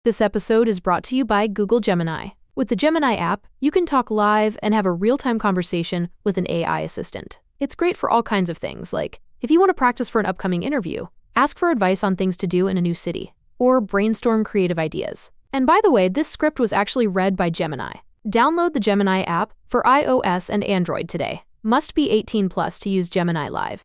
This episode is brought to you by Google Gemini. With the Gemini app, you can talk live and have a real-time conversation with an AI assistant. It's great for all kinds of things, like if you want to practice for an upcoming interview, ask for advice on things to do in a new city, or brainstorm creative ideas. And by the way, this script was actually read by Gemini. Download the Gemini app for iOS and Android today. Must be 18 plus to use Gemini Live.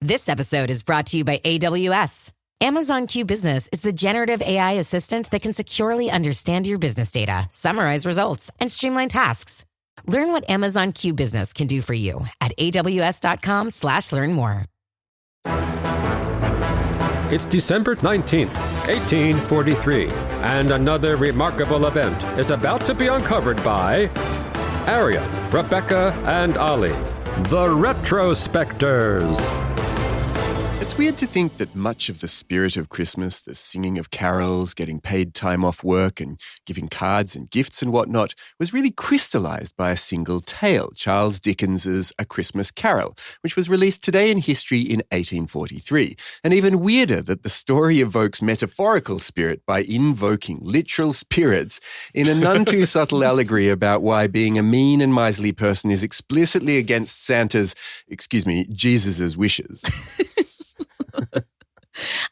This episode is brought to you by AWS. Amazon Q Business is the generative AI assistant that can securely understand your business data, summarize results, and streamline tasks. Learn what Amazon Q Business can do for you at aws.com/learn more. It's December 19th, 1843, and another remarkable event is about to be uncovered by Arion, Rebecca, and Olly, the Retrospectors. It's weird to think that much of the spirit of Christmas, the singing of carols, getting paid time off work and giving cards and gifts and whatnot, was really crystallized by a single tale, Charles Dickens's A Christmas Carol, which was released today in history in 1843. And even weirder that the story evokes metaphorical spirit by invoking literal spirits in a none too subtle allegory about why being a mean and miserly person is explicitly against Jesus's wishes.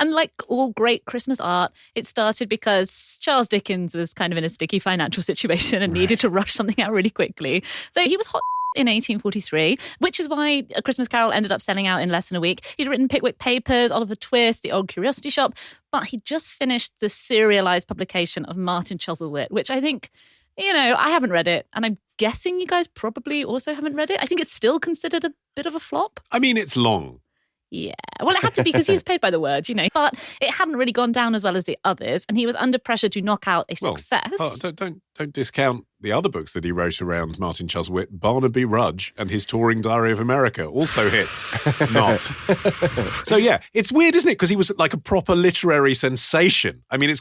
And like all great Christmas art, it started because Charles Dickens was kind of in a sticky financial situation and needed to rush something out really quickly. So he was hot in 1843, which is why A Christmas Carol ended up selling out in less than a week. He'd written Pickwick Papers, Oliver Twist, The Old Curiosity Shop, but he just finished the serialized publication of Martin Chuzzlewit, which I think, I haven't read it, and I'm guessing you guys probably also haven't read it. I think it's still considered a bit of a flop. I mean, it's long. Yeah, well, it had to be because he was paid by the word, but it hadn't really gone down as well as the others, and he was under pressure to knock out a success. Don't discount the other books that he wrote around Martin Chuzzlewit. Barnaby Rudge and his touring Diary of America also hits. Not. So yeah, it's weird, isn't it? Because he was like a proper literary sensation. I mean, it's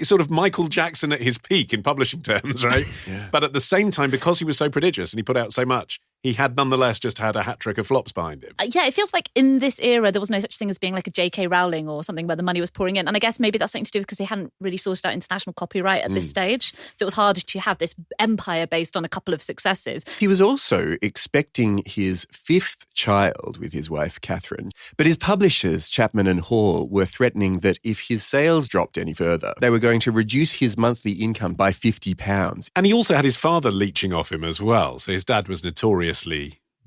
sort of Michael Jackson at his peak in publishing terms, right? Yeah. But at the same time, because he was so prodigious and he put out so much, he had nonetheless just had a hat trick of flops behind him. Yeah, it feels like in this era, there was no such thing as being like a J.K. Rowling or something where the money was pouring in. And I guess maybe that's something to do with because they hadn't really sorted out international copyright at this stage. So it was hard to have this empire based on a couple of successes. He was also expecting his fifth child with his wife, Catherine. But his publishers, Chapman and Hall, were threatening that if his sales dropped any further, they were going to reduce his monthly income by £50. And he also had his father leeching off him as well. So his dad was notoriously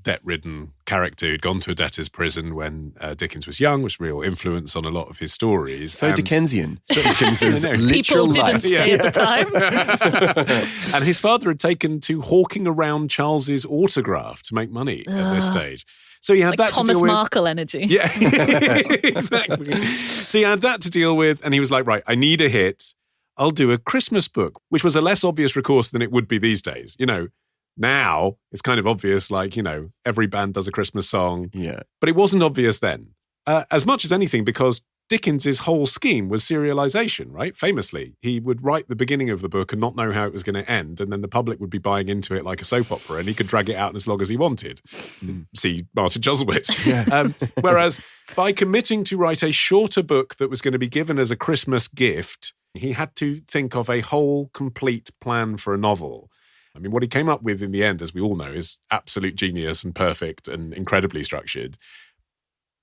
debt-ridden character who'd gone to a debtor's prison when Dickens was young, which real influence on a lot of his stories. So Dickensian. Dickens's literal People life. didn't say at the time. And his father had taken to hawking around Charles's autograph to make money at this stage. So he had like that Thomas to deal with. Markle energy. Yeah, exactly. So he had that to deal with, and he was like, right, I need a hit. I'll do a Christmas book, which was a less obvious recourse than it would be these days. Now it's kind of obvious, like, every band does a Christmas song. Yeah. But it wasn't obvious then. As much as anything, because Dickens's whole scheme was serialization, right? Famously, he would write the beginning of the book and not know how it was going to end, and then the public would be buying into it like a soap opera, and he could drag it out as long as he wanted. See Martin Chuzzlewit. Yeah. Whereas by committing to write a shorter book that was going to be given as a Christmas gift, he had to think of a whole, complete plan for a novel. I mean, what he came up with in the end, as we all know, is absolute genius and perfect and incredibly structured.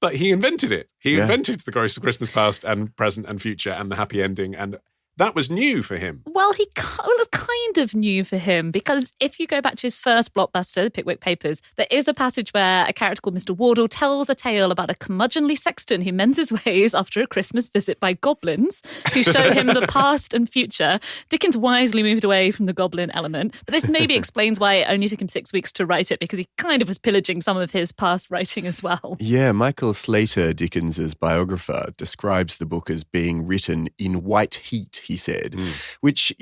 But he invented it. He invented the Christmas past and present and future and the happy ending. And that was new for him. Well, it was kind of new for him because if you go back to his first blockbuster, The Pickwick Papers, there is a passage where a character called Mr. Wardle tells a tale about a curmudgeonly sexton who mends his ways after a Christmas visit by goblins who show him the past and future. Dickens wisely moved away from the goblin element, but this maybe explains why it only took him 6 weeks to write it because he kind of was pillaging some of his past writing as well. Yeah, Michael Slater, Dickens's biographer, describes the book as being written in white heat, he said, which,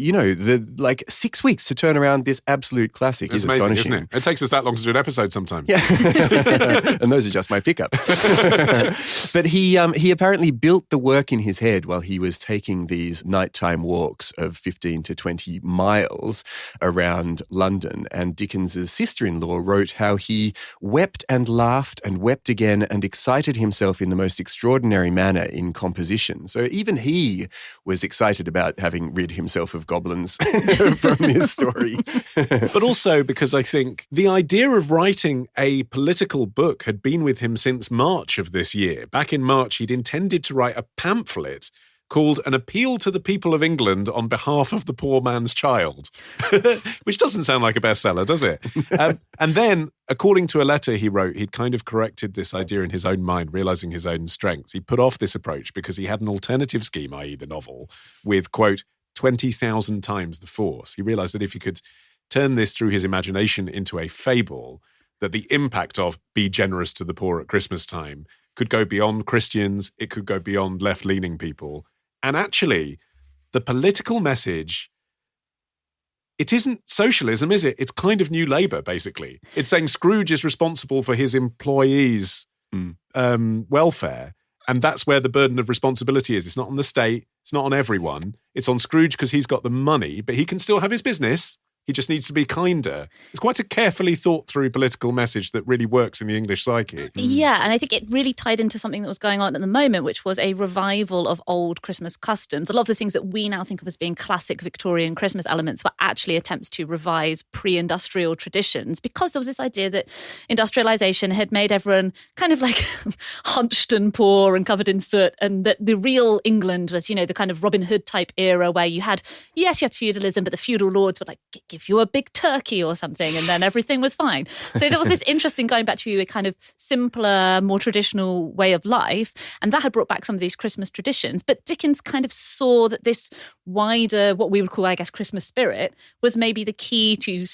6 weeks to turn around this absolute classic is amazing, astonishing. isn't it? It takes us that long to do an episode sometimes. Yeah. And those are just my pickups. But he apparently built the work in his head while he was taking these nighttime walks of 15 to 20 miles around London. And Dickens's sister-in-law wrote how he wept and laughed and wept again and excited himself in the most extraordinary manner in composition. So even he was excited about having rid himself of goblins from this story. But also because I think the idea of writing a political book had been with him since March of this year. Back in March, he'd intended to write a pamphlet called An Appeal to the People of England on Behalf of the Poor Man's Child, which doesn't sound like a bestseller, does it? And then, according to a letter he wrote, he'd kind of corrected this idea in his own mind, realising his own strengths. He put off this approach because he had an alternative scheme, i.e. the novel, with, quote, 20,000 times the force. He realised that if he could turn this through his imagination into a fable, that the impact of be generous to the poor at Christmas time could go beyond Christians, it could go beyond left-leaning people. And actually, the political message, it isn't socialism, is it? It's kind of New Labour, basically. It's saying Scrooge is responsible for his employees' welfare, and that's where the burden of responsibility is. It's not on the state, it's not on everyone. It's on Scrooge because he's got the money, but he can still have his business. He just needs to be kinder. It's quite a carefully thought through political message that really works in the English psyche. Yeah, and I think it really tied into something that was going on at the moment, which was a revival of old Christmas customs. A lot of the things that we now think of as being classic Victorian Christmas elements were actually attempts to revise pre-industrial traditions, because there was this idea that industrialization had made everyone kind of like hunched and poor and covered in soot, and that the real England was, you know, the kind of Robin Hood type era where you had feudalism, but the feudal lords would like give you a big turkey or something, and then everything was fine. So there was this interesting going back to a kind of simpler, more traditional way of life, and that had brought back some of these Christmas traditions. But Dickens kind of saw that this wider, what we would call, I guess, Christmas spirit was maybe the key to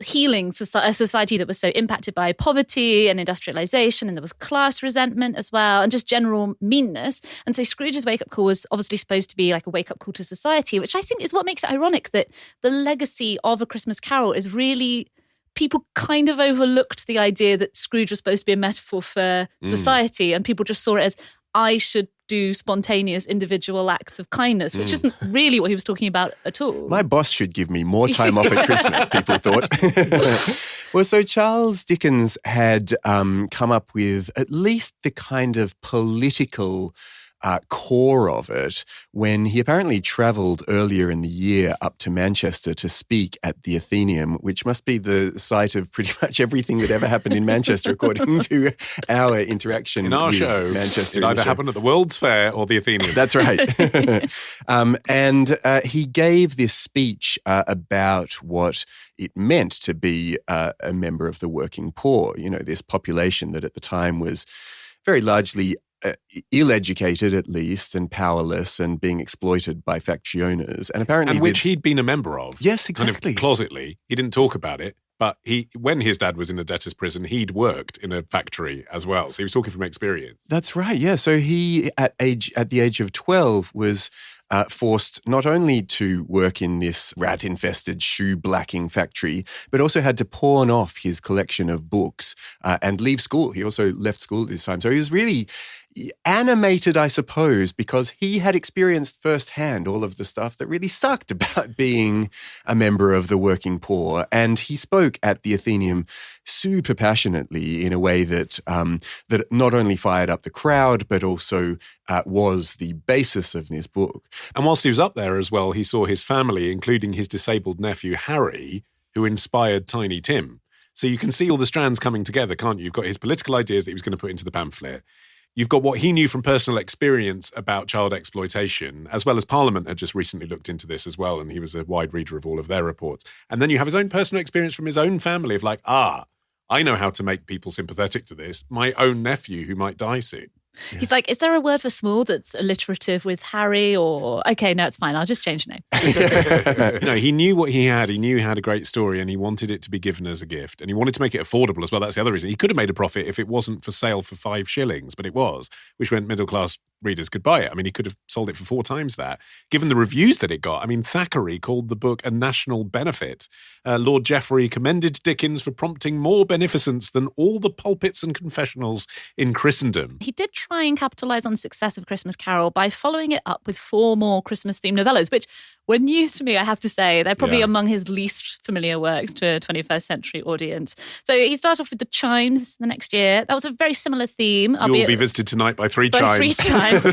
healing a society that was so impacted by poverty and industrialization, and there was class resentment as well, and just general meanness. And so Scrooge's wake-up call was obviously supposed to be like a wake-up call to society, which I think is what makes it ironic that the legacy of A Christmas Carol is really, people kind of overlooked the idea that Scrooge was supposed to be a metaphor for society, and people just saw it as, I should do spontaneous individual acts of kindness, which isn't really what he was talking about at all. My boss should give me more time off at Christmas, people thought. Well, so Charles Dickens had come up with at least the kind of political core of it when he apparently travelled earlier in the year up to Manchester to speak at the Athenaeum, which must be the site of pretty much everything that ever happened in Manchester, according to our interaction in our with show. Manchester. It either happened at the World's Fair or the Athenaeum. That's right. And he gave this speech about what it meant to be a member of the working poor, you know, this population that at the time was very largely ill-educated, at least, and powerless, and being exploited by factory owners, and apparently, which he'd been a member of. Yes, exactly. Kind of closetly, he didn't talk about it, but when his dad was in a debtor's prison, he'd worked in a factory as well. So he was talking from experience. That's right. Yeah. So he, at the age of 12, was forced not only to work in this rat-infested shoe-blacking factory, but also had to pawn off his collection of books and leave school. He also left school at this time. So he was really animated, I suppose, because he had experienced firsthand all of the stuff that really sucked about being a member of the working poor. And he spoke at the Athenaeum super passionately in a way that that not only fired up the crowd, but also was the basis of this book. And whilst he was up there as well, he saw his family, including his disabled nephew, Harry, who inspired Tiny Tim. So you can see all the strands coming together, can't you? You've got his political ideas that he was going to put into the pamphlet. You've got what he knew from personal experience about child exploitation, as well as Parliament had just recently looked into this as well, and he was a wide reader of all of their reports. And then you have his own personal experience from his own family of like, I know how to make people sympathetic to this. My own nephew who might die soon. Yeah. He's like, is there a word for small that's alliterative with Harry? Or, okay, no, it's fine. I'll just change the name. No, he knew what he had. He knew he had a great story and he wanted it to be given as a gift. And he wanted to make it affordable as well. That's the other reason. He could have made a profit if it wasn't for sale for 5 shillings, but it was, which meant middle-class readers could buy it. I mean, he could have sold it for 4 times that. Given the reviews that it got, I mean, Thackeray called the book a national benefit. Lord Jeffrey commended Dickens for prompting more beneficence than all the pulpits and confessionals in Christendom. He did try and capitalise on the success of Christmas Carol by following it up with 4 more Christmas-themed novellas, which were news to me, I have to say. They're probably among his least familiar works to a 21st century audience. So he started off with The Chimes the next year. That was a very similar theme. You'll be visited tonight by 3 chimes. 3 chimes. times.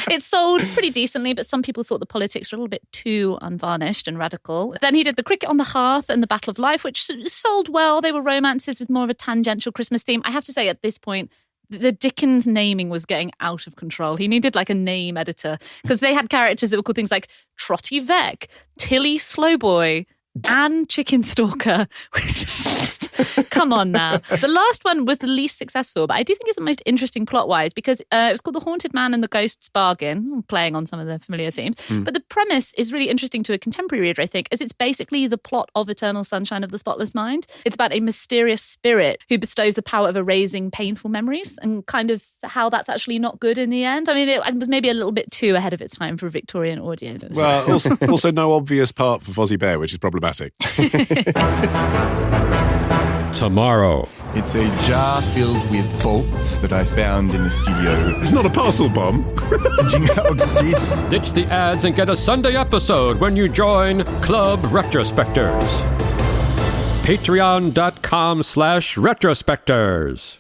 It sold pretty decently, but some people thought the politics were a little bit too unvarnished and radical. Then he did The Cricket on the Hearth and The Battle of Life, which sold well. They were romances with more of a tangential Christmas theme. I have to say, at this point, the Dickens naming was getting out of control. He needed like a name editor because they had characters that were called things like Trotty Veck, Tilly Slowboy, and Chicken Stalker, which is just, come on now. The last one was the least successful, but I do think it's the most interesting plot-wise because it was called The Haunted Man and the Ghost's Bargain, playing on some of the familiar themes. But the premise is really interesting to a contemporary reader, I think, as it's basically the plot of Eternal Sunshine of the Spotless Mind. It's about a mysterious spirit who bestows the power of erasing painful memories and kind of how that's actually not good in the end. I mean, it was maybe a little bit too ahead of its time for a Victorian audience. Well, also no obvious part for Fozzie Bear, which is problematic. Tomorrow. It's a jar filled with bolts that I found in the studio. It's not a parcel bomb. Ditch the ads and get a Sunday episode when you join Club Retrospectors. Patreon.com/retrospectors.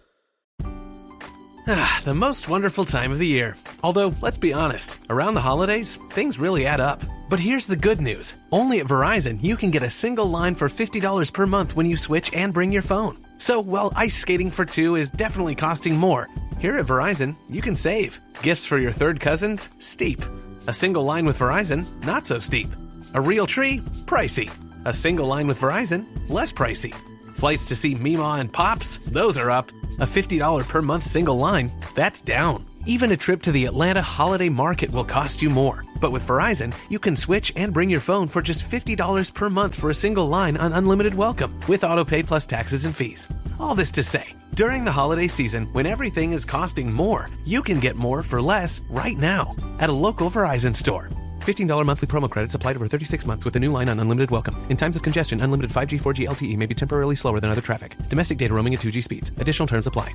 The most wonderful time of the year. Although, let's be honest, around the holidays, things really add up. But here's the good news. Only at Verizon, you can get a single line for $50 per month when you switch and bring your phone. So, while ice skating for two is definitely costing more, here at Verizon, you can save. Gifts for your third cousins? Steep. A single line with Verizon? Not so steep. A real tree? Pricey. A single line with Verizon? Less pricey. Flights to see Meemaw and Pops? Those are up. A $50 per month single line? That's down. Even a trip to the Atlanta Holiday Market will cost you more. But with Verizon, you can switch and bring your phone for just $50 per month for a single line on unlimited welcome, with autopay plus taxes and fees. All this to say, during the holiday season, when everything is costing more, you can get more for less right now at a local Verizon store. $15 monthly promo credits applied over 36 months with a new line on unlimited welcome. In times of congestion, unlimited 5G, 4G LTE may be temporarily slower than other traffic. Domestic data roaming at 2G speeds. Additional terms apply.